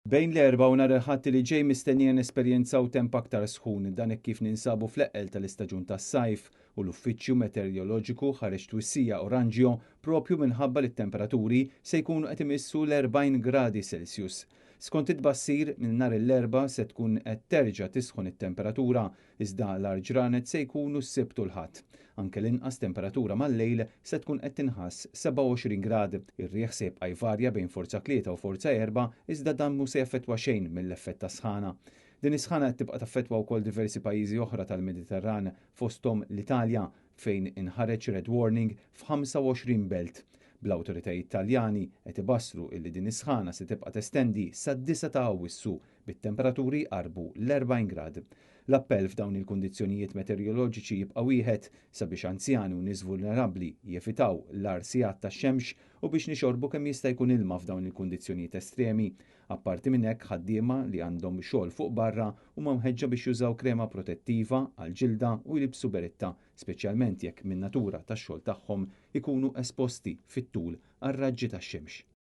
Bejn l-erba' u nhar il-Ħadd li ġej mistennija nesperjenzaw temp aktar sħun dan hekk kif ninsabu fl-eqqel tal-istaġun tas-sajf u l-Uffiċċju Meteoroloġiku ħareġ twissija oranġjo propju minħabba li t-temperaturi se jkunu qed imissu l-40 gradi Celsius. Skont it-tbassir minn nhar l-erba' se tkun qed terġa' tisħun it-temperatura iżda l-ar ġranet se jkunu s-Sibt u l-Ħadd. Anke l-inqas temperatura mal-lejl se tkun qed tinħass 27 grad. Ir-riħ se jibqa' jvarja bejn forza 3 u forza 4 iżda dan mhux se jaffettwa xejn mill-effett ta' sħana. Din is-sħana qed tibqa' taffettwa wkoll diversi pajjiżi oħra tal-Mediterran fosthom l-Italja fejn inħareġ red warning f'25 belt. Bl-awtoritajiet Taljani qed ibassru li din is-sħana se tibqa' testendi sad-9 ta' Awwissu bit-temperaturi qarbu l-40 grad. L-appell f'dawn il-kundizzjonijiet meteoroloġiċi jibqa' wieħed sabiex anzjani u nies vulnerabbli jevitaw l-arsijat tax-xemx u biex nixorbu kemm jista' jkun ilma f'dawn il-kundizzjonijiet estremi. Apparti minn hekk ħaddiema li għandhom xogħol fuq barra huma mħeġġa biex jużaw krema protettiva għall-ġilda u jlibsu beretta, speċjalment jekk min-natura tax-xogħol tagħhom ikunu esposti fit-tul għar-raġġi tax-xemx.